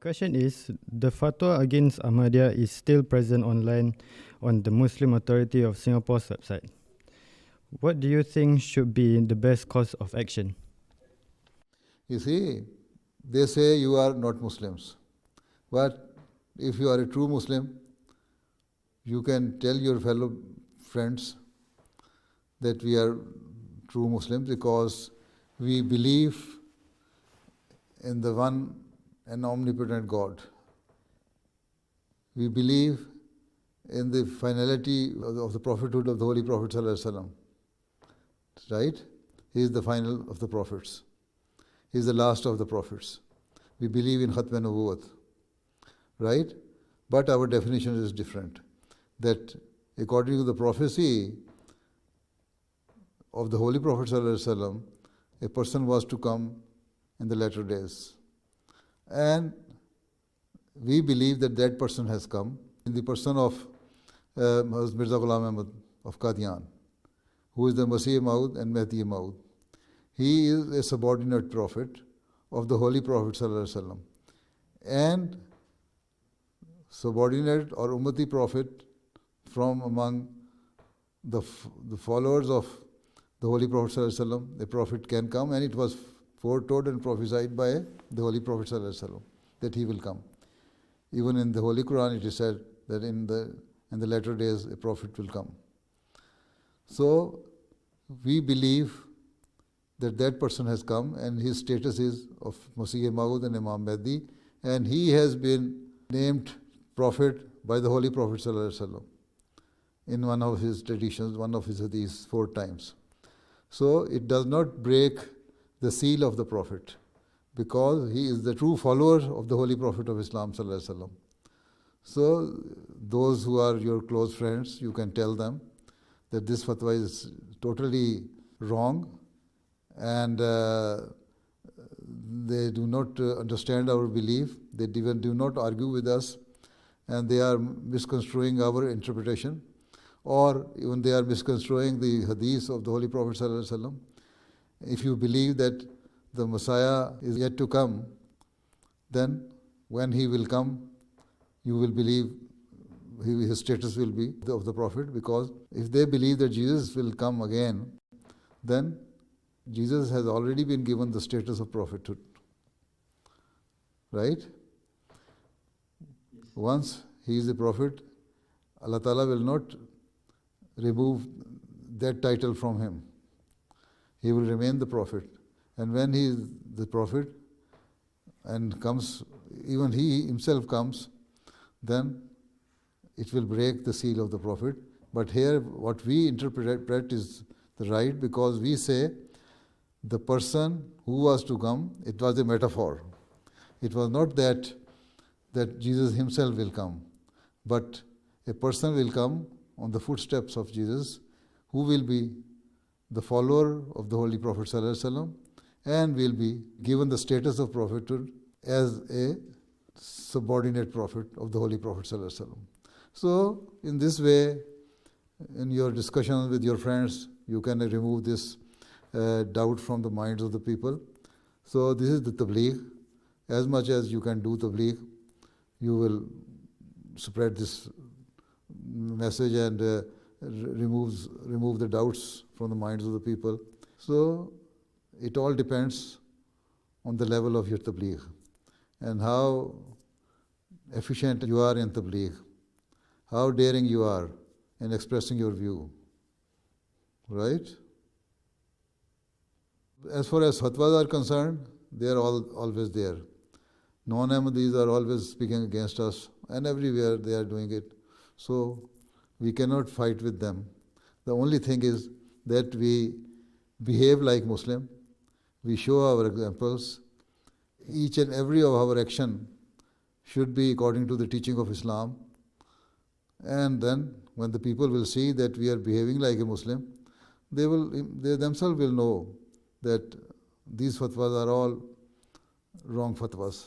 Question is, the fatwa against Ahmadiyya is still present online on the Muslim Authority of Singapore's website. What do you think should be the best course of action? You see, they say you are not Muslims. But if you are a true Muslim, you can tell your fellow friends that we are true Muslims because we believe in the one and omnipotent God. We believe in the finality of the prophethood of the Holy Prophet ﷺ. Right? He is the final of the prophets. He is the last of the prophets. We believe in Khatm Nubuwwat. Right? But our definition is different. That according to the prophecy of the Holy Prophet ﷺ, a person was to come in the latter days. And we believe that that person has come in the person of Mirza Ghulam Ahmad of Qadian, who is the Masih Maud and Mahdi Maud. He is a subordinate prophet of the Holy Prophet ﷺ, and subordinate or Ummati prophet from among the followers of the Holy Prophet ﷺ. A prophet can come, and it was foretold and prophesied by the Holy Prophet ﷺ that he will come. Even in the Holy Quran it is said that in the latter days a prophet will come. So we believe that that person has come, and his status is of Masih Maud and Imam Mahdi, and he has been named prophet by the Holy Prophet ﷺ in one of his traditions, one of his hadiths 4 times. So it does not break the seal of the Prophet, because he is the true follower of the Holy Prophet of Islam ﷺ. So those who are your close friends, you can tell them that this fatwa is totally wrong, and they do not understand our belief. They even do not argue with us, and they are misconstruing our interpretation, or even they are misconstruing the hadith of the Holy Prophet ﷺ. If you believe that the Messiah is yet to come, then when he will come, you will believe his status will be of the Prophet, because if they believe that Jesus will come again, then Jesus has already been given the status of prophethood. Right? Once he is a prophet, Allah Ta'ala will not remove that title from him. He will remain the prophet. And when he is the prophet and comes, even he himself comes, then it will break the seal of the prophet. But here what we interpret is the right, because we say the person who was to come, it was a metaphor. It was not that Jesus himself will come, but a person will come on the footsteps of Jesus, who will be the follower of the Holy Prophet ﷺ, and will be given the status of prophethood as a subordinate prophet of the Holy Prophet ﷺ. So in this way, in your discussions with your friends, you can remove this doubt from the minds of the people. So this is the tabligh. As much as you can do tabligh, you will spread this message and remove the doubts from the minds of the people. So it all depends on the level of your tabligh and how efficient you are in tabligh, how daring you are in expressing your view. Right? As far as fatwas are concerned, they are always there. Non-Ahmadis are always speaking against us, and everywhere they are doing it. So we cannot fight with them. The only thing is that we behave like Muslim, we show our examples. Each and every of our action should be according to the teaching of Islam. And then when the people will see that we are behaving like a Muslim, they themselves will know that these fatwas are all wrong fatwas.